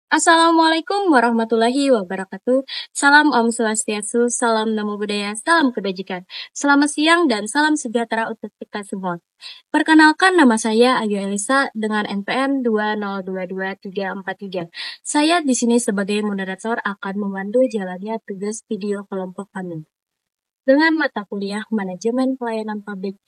Assalamualaikum warahmatullahi wabarakatuh. Salam Om Swastiastu, salam Namo Buddhaya, salam kebajikan. Selamat siang dan salam sejahtera untuk kita semua. Perkenalkan, nama saya Ayu Elisa dengan NPM 2022343. Saya di sini sebagai moderator akan memandu jalannya tugas video kelompok kami dengan mata kuliah Manajemen Pelayanan Publik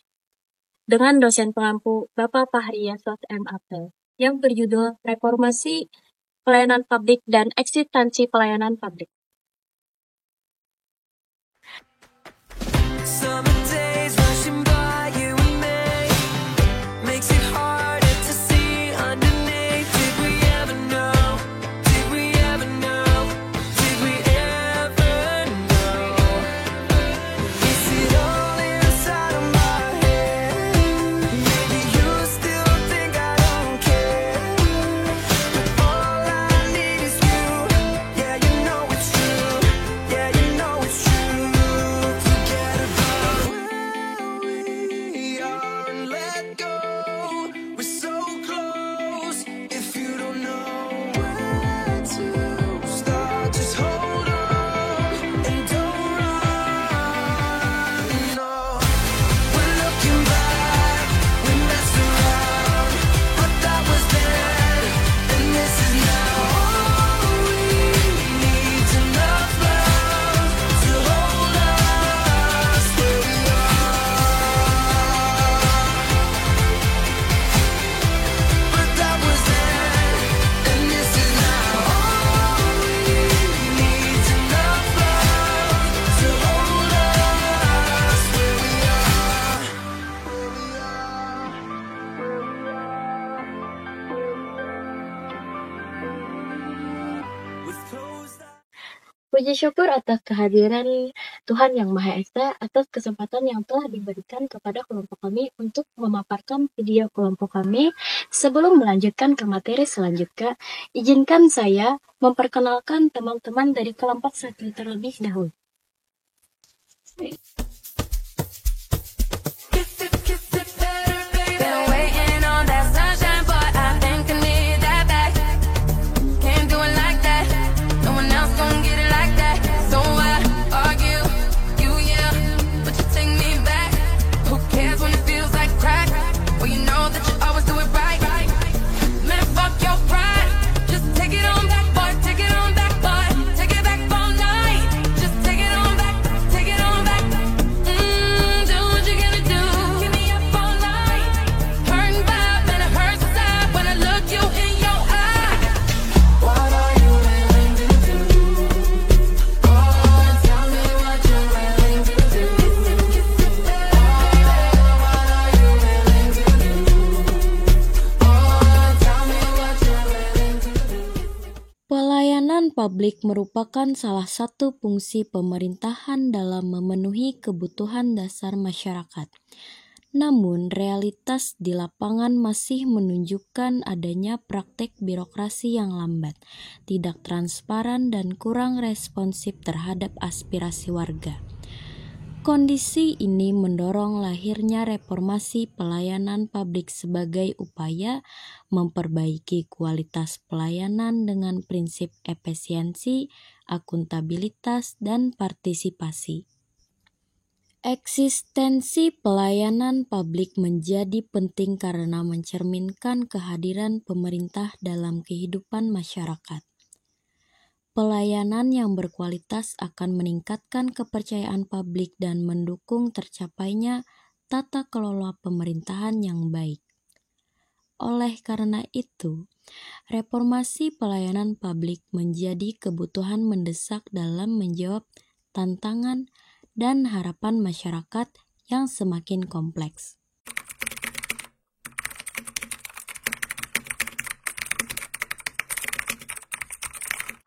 dengan dosen pengampu Bapak Fahri Yasot MAP yang berjudul Reformasi Pelayanan Publik dan Eksistensi Pelayanan Publik. Puji syukur atas kehadiran Tuhan Yang Maha Esa atas kesempatan yang telah diberikan kepada kelompok kami untuk memaparkan video kelompok kami. Sebelum melanjutkan ke materi selanjutnya, izinkan saya memperkenalkan teman-teman dari kelompok 1 terlebih dahulu. Pelayanan publik merupakan salah satu fungsi pemerintahan dalam memenuhi kebutuhan dasar masyarakat. Namun, realitas di lapangan masih menunjukkan adanya praktek birokrasi yang lambat, tidak transparan, dan kurang responsif terhadap aspirasi warga. Kondisi ini mendorong lahirnya reformasi pelayanan publik sebagai upaya memperbaiki kualitas pelayanan dengan prinsip efisiensi, akuntabilitas, dan partisipasi. Eksistensi pelayanan publik menjadi penting karena mencerminkan kehadiran pemerintah dalam kehidupan masyarakat. Pelayanan yang berkualitas akan meningkatkan kepercayaan publik dan mendukung tercapainya tata kelola pemerintahan yang baik. Oleh karena itu, reformasi pelayanan publik menjadi kebutuhan mendesak dalam menjawab tantangan dan harapan masyarakat yang semakin kompleks.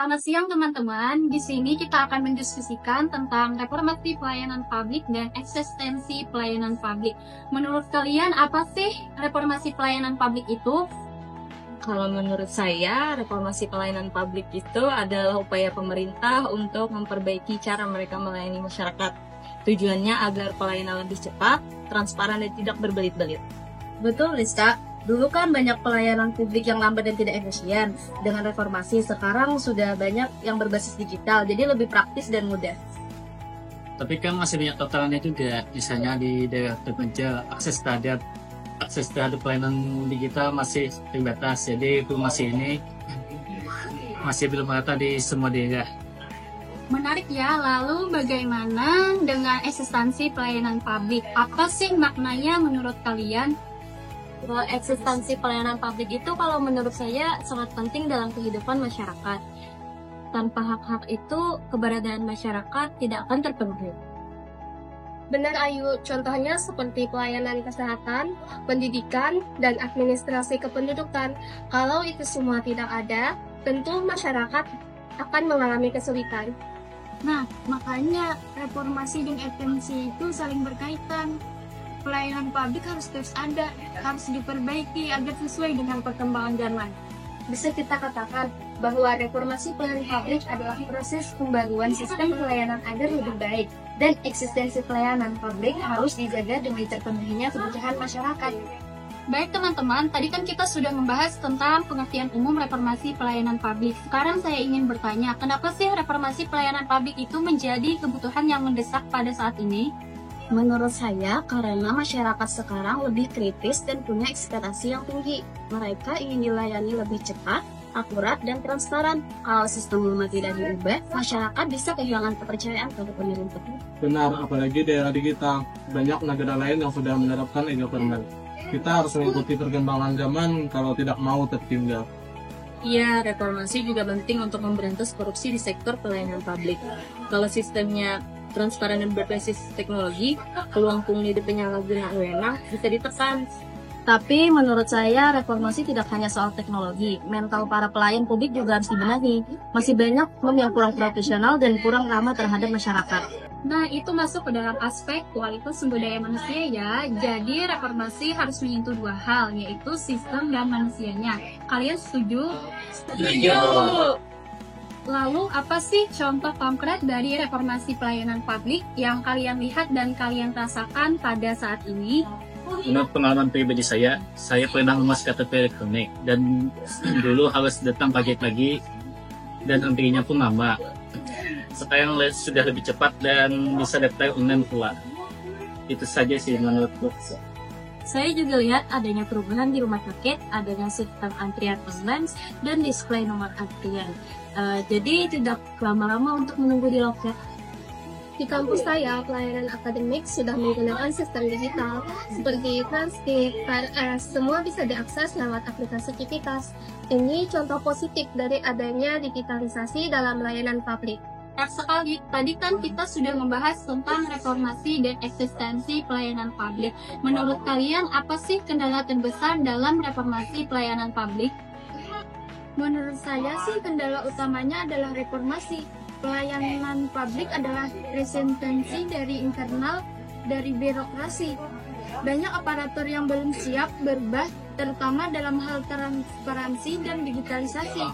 Selamat siang teman-teman, di sini kita akan mendiskusikan tentang reformasi pelayanan publik dan eksistensi pelayanan publik. Menurut kalian apa sih reformasi pelayanan publik itu? Kalau menurut saya, reformasi pelayanan publik itu adalah upaya pemerintah untuk memperbaiki cara mereka melayani masyarakat. Tujuannya agar pelayanan lebih cepat, transparan, dan tidak berbelit-belit. Betul, Rizka. Dulu kan banyak pelayanan publik yang lambat dan tidak efisien. Dengan reformasi, sekarang sudah banyak yang berbasis digital, jadi lebih praktis dan mudah. Tapi kan masih banyak tantangannya juga, misalnya di daerah terpencil akses terhadap pelayanan digital masih terbatas. Jadi informasi ini masih belum merata di semua daerah. Menarik ya, lalu bagaimana dengan eksistensi pelayanan publik? Apa sih maknanya menurut kalian? Bahwa eksistensi pelayanan publik itu kalau menurut saya sangat penting dalam kehidupan masyarakat. Tanpa hak-hak itu, keberadaan masyarakat tidak akan terpenuhi. Benar Ayu, contohnya seperti pelayanan kesehatan, pendidikan, dan administrasi kependudukan. Kalau itu semua tidak ada, tentu masyarakat akan mengalami kesulitan. Nah, makanya reformasi dan esensi itu saling berkaitan. Pelayanan publik harus terus ada, harus diperbaiki agar sesuai dengan perkembangan zaman. Bisa kita katakan bahwa reformasi pelayanan publik adalah proses pembaruan sistem pelayanan agar lebih baik, dan eksistensi pelayanan publik harus dijaga demi terpenuhinya kebutuhan masyarakat. Baik teman-teman, tadi kan kita sudah membahas tentang pengertian umum reformasi pelayanan publik. Sekarang saya ingin bertanya, kenapa sih reformasi pelayanan publik itu menjadi kebutuhan yang mendesak pada saat ini? Menurut saya, karena masyarakat sekarang lebih kritis dan punya ekspektasi yang tinggi. Mereka ingin dilayani lebih cepat, akurat, dan transparan. Kalau sistem lama tidak diubah, masyarakat bisa kehilangan kepercayaan pada pemerintah. Benar, apalagi daerah digital. Banyak negara lain yang sudah menerapkan e-government. Kita harus mengikuti perkembangan zaman kalau tidak mau tertinggal. Iya, reformasi juga penting untuk memberantas korupsi di sektor pelayanan publik. Kalau sistemnya transparan dan berbasis teknologi, peluang pungli di penyalahgunaan wewenang bisa ditekan. Tapi menurut saya, reformasi tidak hanya soal teknologi. Mental para pelayan publik juga harus dibenahi. Masih banyak oknum yang kurang profesional dan kurang ramah terhadap masyarakat. Nah, itu masuk ke dalam aspek kualitas sumber daya manusia ya. Jadi, reformasi harus menyentuh dua hal, yaitu sistem dan manusianya. Kalian setuju? Setuju! Lalu, apa sih contoh konkret dari reformasi pelayanan publik yang kalian lihat dan kalian rasakan pada saat ini? Menurut pengalaman pribadi saya pernah mengurus KTP elektronik dan dulu harus datang pagi-pagi dan antrinya pun lama. Sekarang sudah lebih cepat dan bisa daftar online pula. Itu saja sih menurutku. Saya juga lihat adanya perubahan di rumah sakit, adanya sistem antrian online dan display nomor antrian. Jadi tidak lama-lama untuk menunggu di loket. Di kampus saya, pelayanan akademik sudah menggunakan sistem digital seperti transkrip, PRS, semua bisa diakses lewat aplikasi Civitas. Ini contoh positif dari adanya digitalisasi dalam layanan publik. Sekali, tadi kan kita sudah membahas tentang reformasi dan eksistensi pelayanan publik. Menurut kalian, apa sih kendala terbesar dalam reformasi pelayanan publik? Menurut saya sih kendala utamanya adalah reformasi. Pelayanan publik adalah resistensi dari internal dari birokrasi. Banyak aparatur yang belum siap berubah, terutama dalam hal transparansi dan digitalisasi.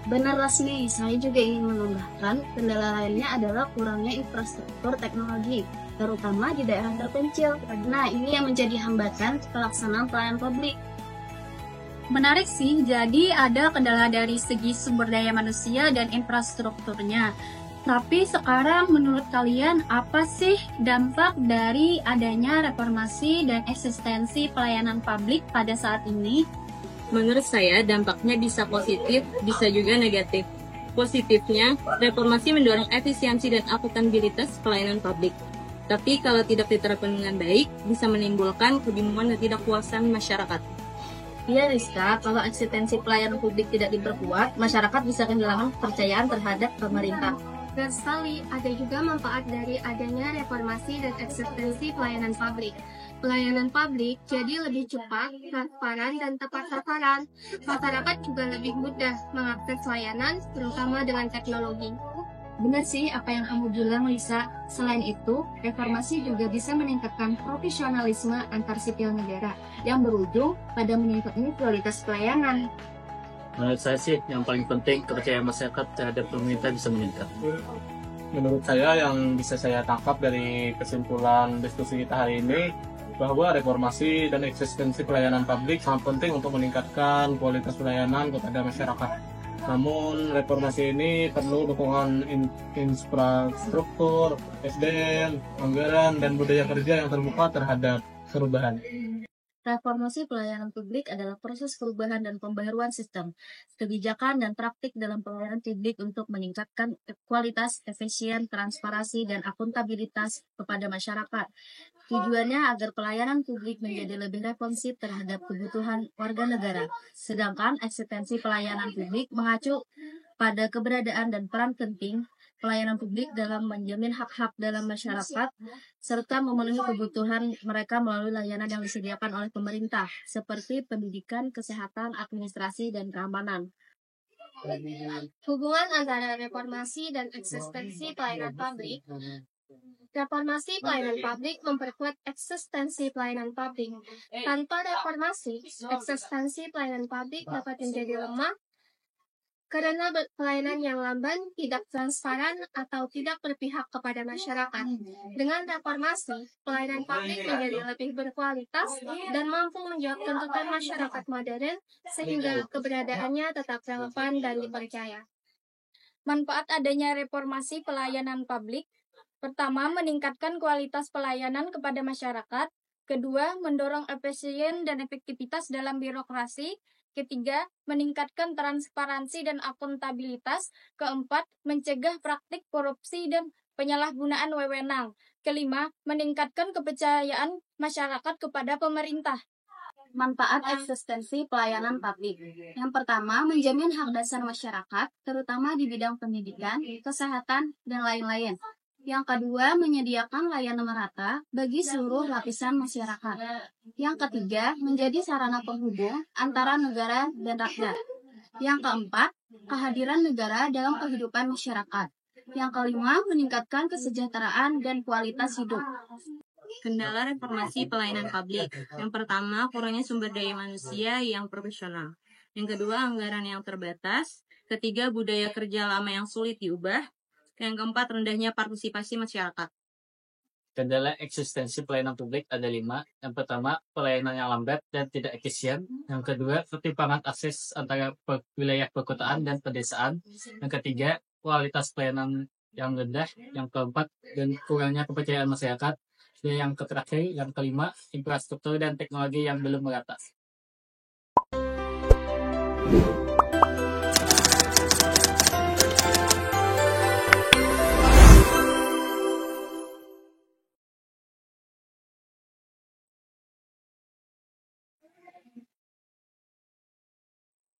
Benar Rasmi, saya juga ingin menambahkan kendala lainnya adalah kurangnya infrastruktur teknologi, terutama di daerah terpencil. Nah, ini yang menjadi hambatan pelaksanaan pelayanan publik. Menarik sih, jadi ada kendala dari segi sumber daya manusia dan infrastrukturnya. Tapi sekarang menurut kalian apa sih dampak dari adanya reformasi dan eksistensi pelayanan publik pada saat ini? Menurut saya, dampaknya bisa positif, bisa juga negatif. Positifnya, reformasi mendorong efisiensi dan akuntabilitas pelayanan publik. Tapi kalau tidak diterapkan dengan baik, bisa menimbulkan kebingungan dan tidak puasan masyarakat. Iya Rizka, kalau eksistensi pelayanan publik tidak diperkuat, masyarakat bisa kehilangan kepercayaan terhadap pemerintah. Dan sekali, ada juga manfaat dari adanya reformasi dan eksistensi pelayanan publik. Pelayanan publik jadi lebih cepat, transparan, dan tepat sasaran. Masyarakat juga lebih mudah mengakses layanan, terutama dengan teknologi. Benar sih apa yang kamu bilang, Lisa. Selain itu, reformasi juga bisa meningkatkan profesionalisme antar sipil negara yang berujung pada meningkatnya kualitas pelayanan. Menurut saya sih yang paling penting kepercayaan masyarakat terhadap pemerintah bisa meningkat. Menurut saya yang bisa saya tangkap dari kesimpulan diskusi kita hari ini, bahwa reformasi dan eksistensi pelayanan publik sangat penting untuk meningkatkan kualitas pelayanan kepada masyarakat. Namun reformasi ini perlu dukungan infrastruktur, SDM, anggaran, dan budaya kerja yang terbuka terhadap perubahan. Reformasi pelayanan publik adalah proses perubahan dan pembaharuan sistem, kebijakan, dan praktik dalam pelayanan publik untuk meningkatkan kualitas, efisien, transparansi, dan akuntabilitas kepada masyarakat. Tujuannya agar pelayanan publik menjadi lebih responsif terhadap kebutuhan warga negara, sedangkan eksistensi pelayanan publik mengacu pada keberadaan dan peran penting pelayanan publik dalam menjamin hak-hak dalam masyarakat, serta memenuhi kebutuhan mereka melalui layanan yang disediakan oleh pemerintah, seperti pendidikan, kesehatan, administrasi, dan keamanan. Hubungan antara reformasi dan eksistensi pelayanan publik. Reformasi pelayanan publik memperkuat eksistensi pelayanan publik. Tanpa reformasi, eksistensi pelayanan publik dapat menjadi lemah karena pelayanan yang lamban, tidak transparan, atau tidak berpihak kepada masyarakat. Dengan reformasi, pelayanan publik menjadi lebih berkualitas dan mampu menjawab tuntutan masyarakat modern sehingga keberadaannya tetap relevan dan dipercaya. Manfaat adanya reformasi pelayanan publik. Pertama, meningkatkan kualitas pelayanan kepada masyarakat. Kedua, mendorong efisien dan efektivitas dalam birokrasi. Ketiga, meningkatkan transparansi dan akuntabilitas. Keempat, mencegah praktik korupsi dan penyalahgunaan wewenang. Kelima, meningkatkan kepercayaan masyarakat kepada pemerintah. Manfaat eksistensi pelayanan publik. Yang pertama, menjamin hak dasar masyarakat, terutama di bidang pendidikan, kesehatan, dan lain-lain. Yang kedua, menyediakan layanan merata bagi seluruh lapisan masyarakat. Yang ketiga, menjadi sarana penghubung antara negara dan rakyat. Yang keempat, kehadiran negara dalam kehidupan masyarakat. Yang kelima, meningkatkan kesejahteraan dan kualitas hidup. Kendala reformasi pelayanan publik. Yang pertama, kurangnya sumber daya manusia yang profesional. Yang kedua, anggaran yang terbatas. Ketiga, budaya kerja lama yang sulit diubah. Yang keempat, rendahnya partisipasi masyarakat. Kendala eksistensi pelayanan publik ada 5. Yang pertama, pelayanan yang lambat dan tidak efisien. Yang kedua, ketimpangan akses antara wilayah perkotaan dan pedesaan. Yang ketiga, kualitas pelayanan yang rendah. Yang keempat, dan kurangnya kepercayaan masyarakat. Dan yang terakhir, yang kelima, infrastruktur dan teknologi yang belum merata.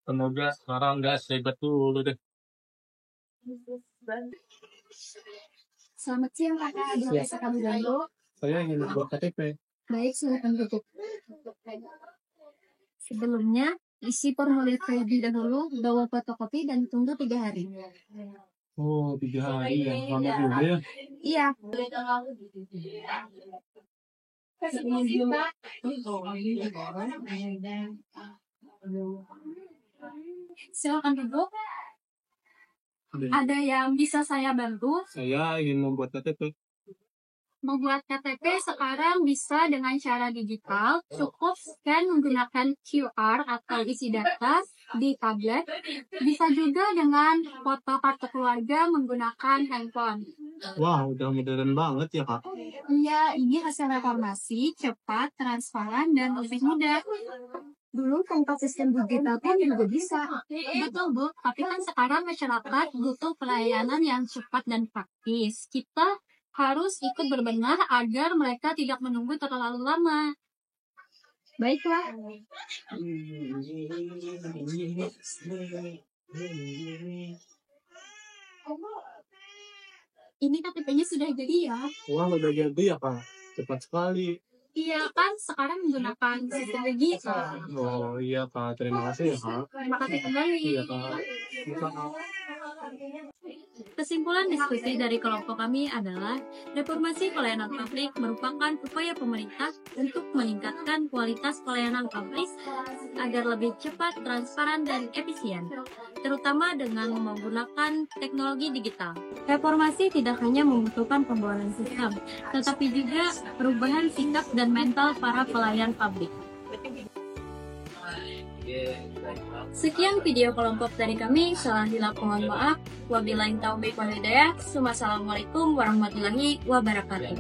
Semoga sekarang nggak seribet dulu deh. Selamat siang, Kakak. Bisa kami bantu? Saya ingin buat KTP. Baik, silakan tutup. Sebelumnya, isi formulir terlebih dahulu, bawa fotokopi dan tunggu 3 hari. Oh, 3 hari ya. Lama juga ya. Iya. Silakan duduk. Ada yang bisa saya bantu? Saya ingin membuat KTP. Membuat KTP sekarang bisa dengan cara digital, cukup scan menggunakan QR atau isi data di tablet. Bisa juga dengan foto kartu keluarga menggunakan handphone. Wah, udah modern banget ya, Kak. Iya, ini hasil reformasi, cepat, transparan, dan lebih mudah. Dulu tanpa sistem digital pun juga bisa. Betul, Bu. Tapi kan sekarang masyarakat butuh pelayanan yang cepat dan praktis. Kita harus ikut berbenah agar mereka tidak menunggu terlalu lama. Baiklah. Ini KTP-nya sudah jadi ya? Wah, udah jadi ya, Kak. Cepat sekali. Iya kan, sekarang menggunakan sistem digital. Oh iya, Kak. Terima kasih ya, Kak. Terima kasih kembali. Iya, Kak. Kesimpulan diskusi dari kelompok kami adalah reformasi pelayanan publik merupakan upaya pemerintah untuk meningkatkan kualitas pelayanan publik agar lebih cepat, transparan, dan efisien, terutama dengan menggunakan teknologi digital. Reformasi tidak hanya membutuhkan pembaharuan sistem, tetapi juga perubahan sikap dan mental para pelayan publik. Sekian video kelompok dari kami. Salah hilap mohon maaf. Wabillahi taufiq wal hidayah. Wassalamualaikum warahmatullahi wabarakatuh.